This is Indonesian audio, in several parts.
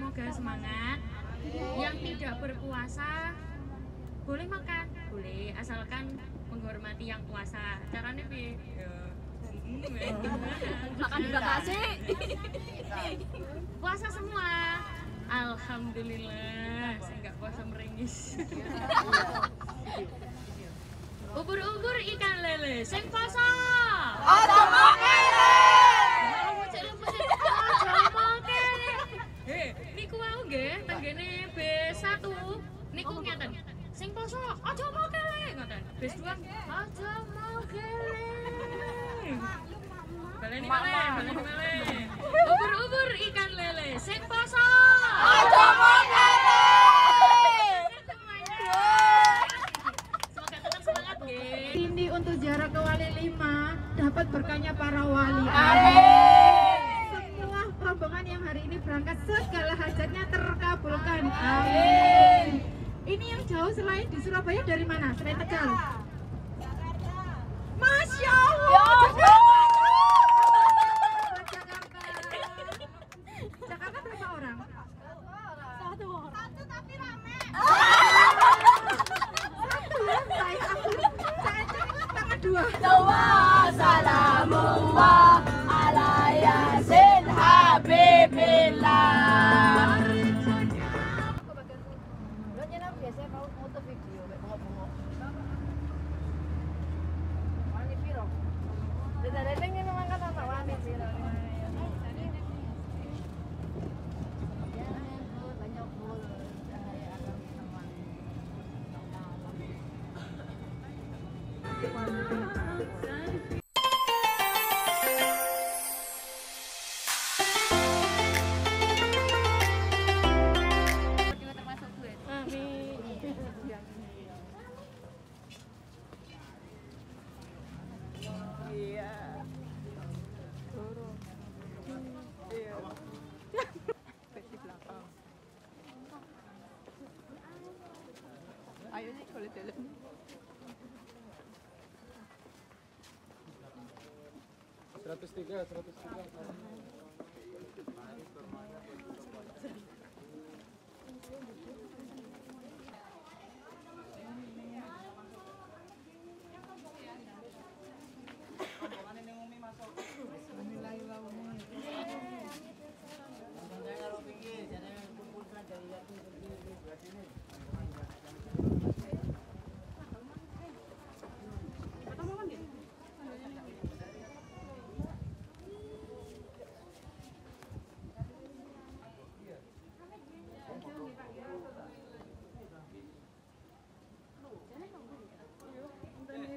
semoga semangat. Yang tidak berpuasa boleh makan, boleh asalkan menghormati yang puasa. Caranya piye? Makan dibatasi. Puasa semua. Alhamdulillah, saya nggak puasa meringis. Ubur-ubur ikan lele, sing poso. Aja makele. Niku wau nggih tenggene B1 niku ngeten. Sing poso aja makele ngoten. B2 aja makele. Baleni malih. Ubur-ubur ikan lele, sing poso Aja makele. Semoga tetap semangat nggih. Ini untuk ziarah ke Wali 5 dapat berkahnya para wali. Amin. Semua rombongan yang hari ini berangkat segala hajatnya terkabulkan. Amin. Ini yang jauh selain di Surabaya dari mana? Selain Tegal? Masya Allah. Jakarta berapa orang? Satu tapi rame. Satu ya, saya tangan dua. Salamullah ala yasin habibillah. Lo nyenam biasanya mau foto video kayak bengok-bengok. Wani piro? Dari pengen makan apa wani piro? Banyak bol. Ayo nih kalau jalan. Seratus tiga.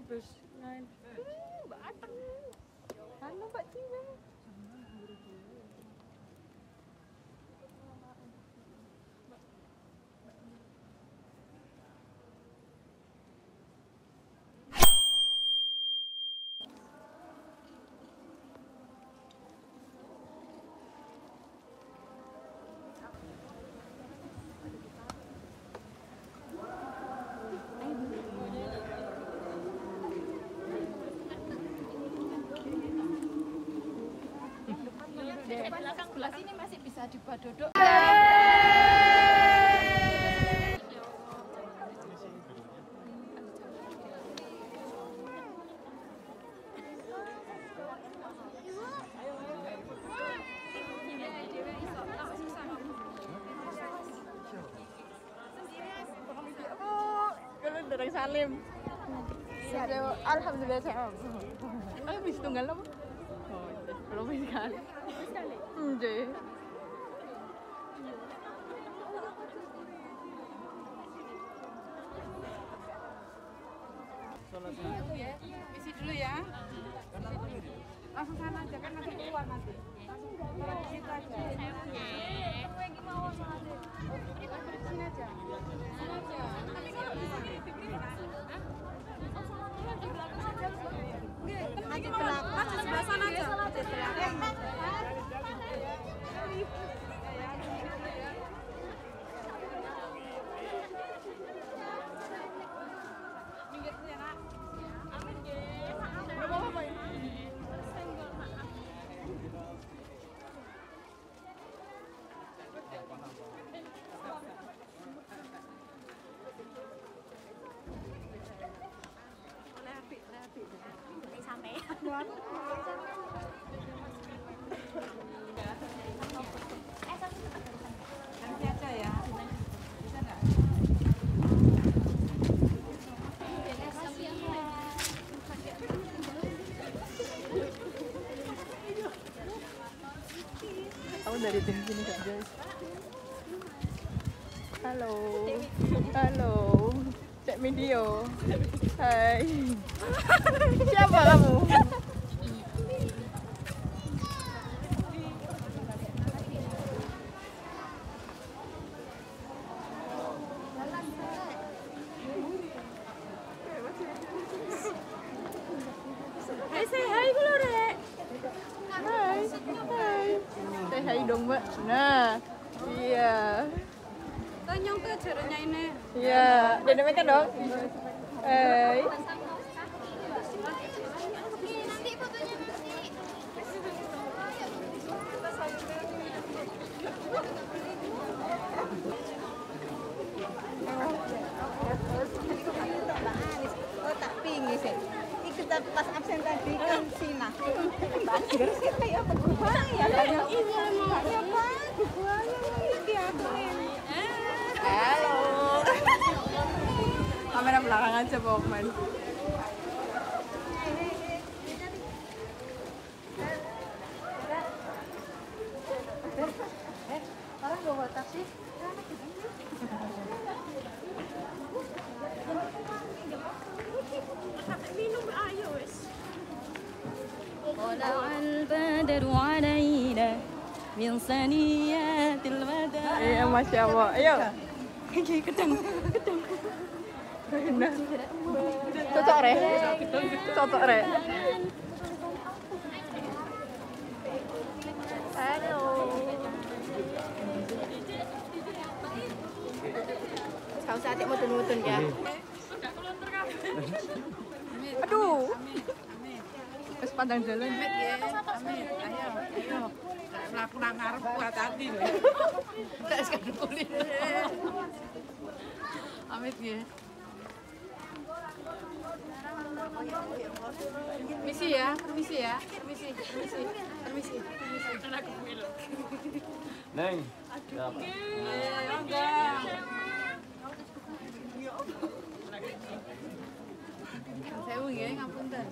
Bus lain. Mbak Ateng. Halo Mbak Cina. Belakang belah sini masih bisa dibuat duduk. Kalau dereng salim. Alhamdulillah sehat. Ayo bis tunggal apa? Oh, belum sekali. Nggih. Isi dulu ya. Langsung sana aja kan nanti keluar nanti. Langsung di situ aja. Lagi mau nanti. Sini aja. Sini aja. Nanti belakang aja sebelah sana aja. Nanti aja ya. Bisa nggak? Aku dari tim sini Kak guys. Halo. Halo. Cek video. Hai. Siapa kamu? Hai, say hai dulu, Rek. Hai. Hai. Say hai dong, Mbak. Nah. Iya. Tanyong ke caranya ini. Iya. Dinamika dong. Hai. Oh, tak pingin sih. Ikut pas absen tadi kan Sina. Banjir sih kayak berubah ya. Kayak iya mau. Ya Pak, dia aku ini. Halo. Kamera belakang aja, Pokman. Orang bawa taksi. طلع البدر علينا من ثنيات الوداع. Iya, Masya Allah. Ayo. Nah. Cocok, Re. Cocok, Re. Halo. Kau saat ini mutun-mutun ya. Aduh. Terus pandang jalan. Amin. Ayo. Mlaku nang ngarep kuat hati lho. Tak sekadar kulit. Amit ya. Permisi ya, permisi ya. Permisi. Neng. Siapa? Ayo enggak. Sewu nggih, ngapunten.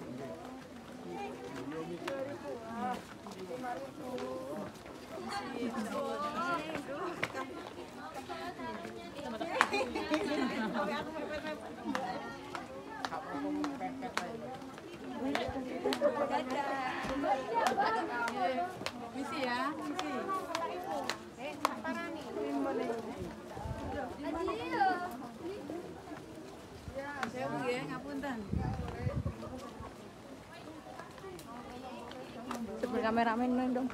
Misi ya, misi. Sewu nggih, ngapunten. Sebelum kameramen dong.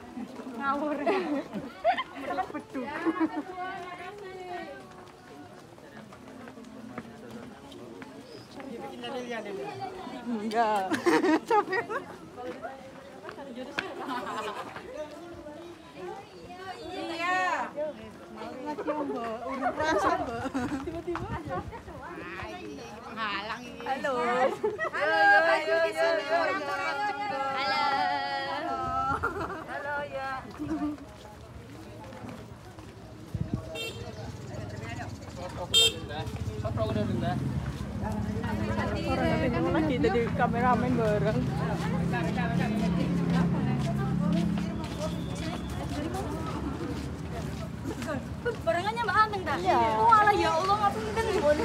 Ngawur. Beduk. Enggak. Iya. Lagi Mbak, urut rasa Mbak. Tiba-tiba aja. Halang ini. Halo. Halo, ayo di sini. Halo ya. Foto udah rendah. Orang yang lagi jadi kameramen bareng. Barengannya Mbak Ameng dah. Iya. Oh alah ya Allah ngapunten pun.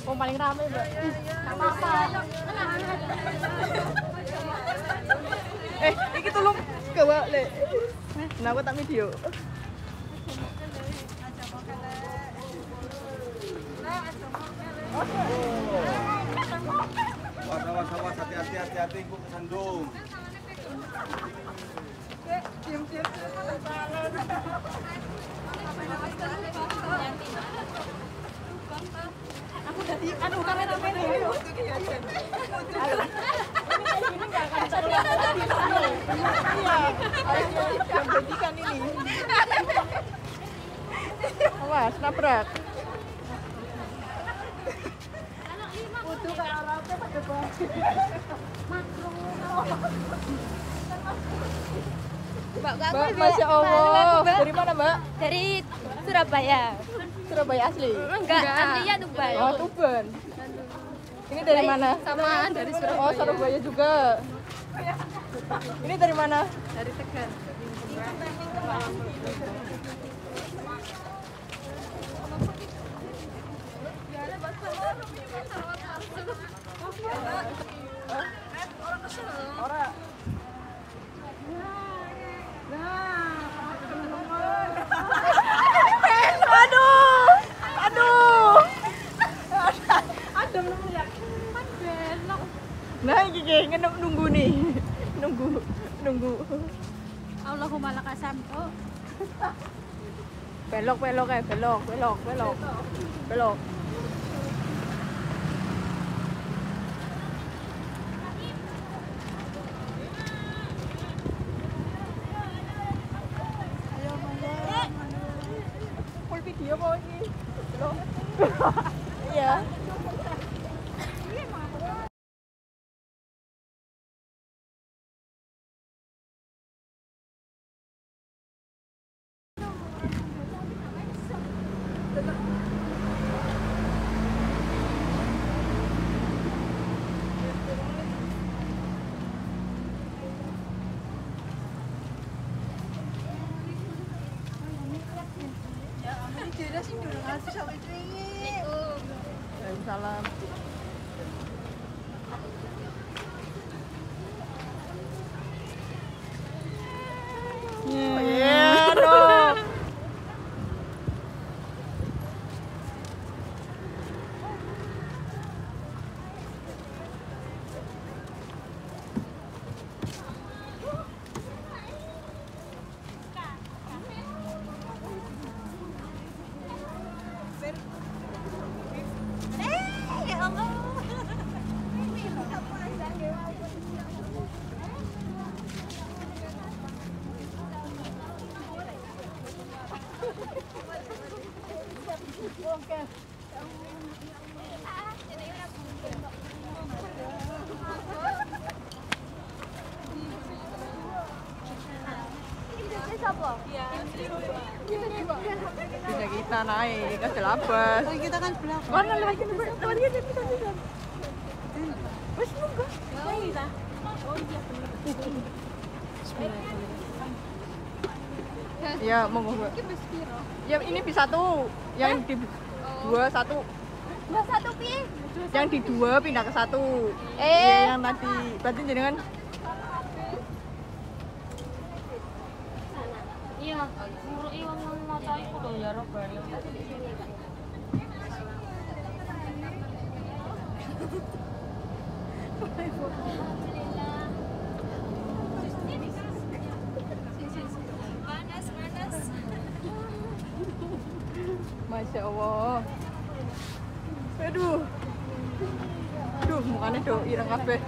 Oh, paling rame, Mbak. Enggak apa-apa. Iki tulung gawa lek. Nah, aku tak video. Awas, hati-hati, gua kesandung. Aku jadi aduh kameramen ya. Yang bedikan ini. Awas, nabrak. Anak 5 Kudu kalau rame Mbak, Mbak, Masya Allah. Dari mana, Mbak? Dari Surabaya. Surabaya asli. Enggak, aslinya Dubai. Oh, Tuban. Ini dari mana? Sama dari Surabaya. Oh, Surabaya juga. Ini dari mana? dari Tegal. Nah, iki nunggu nih. Nunggu. Allahumma lakasam. Oh, Belok. Full video kok ini. Belum. Iya. Waalaikumsalam. Iya, dong. ya Allah. Bisa kita naik ke Selabas. Kita kan belakang. Mana lagi nih? Bisa. Wes nunggu. Ya, monggo, Mbak. Ya, ini bisa tuh. Yang di dua satu. Mbak satu pi. Yang di dua pindah ke satu. Yang tadi. Berarti jenengan Iya, nguruki wong maca iku lho ya Robani. Masya Allah. Aduh. Mukanya do ireng kabeh.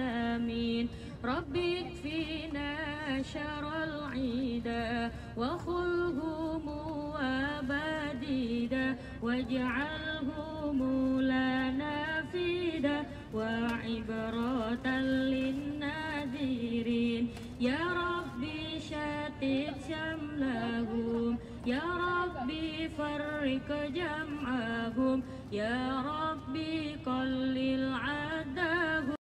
بالعالمين رب اكفنا شر العيدا وخلهم وبديدا واجعلهم لنا فيدا وعبرة للناذرين يا ربي شتت شملهم يا ربي فرق جمعهم يا ربي قلل عداهم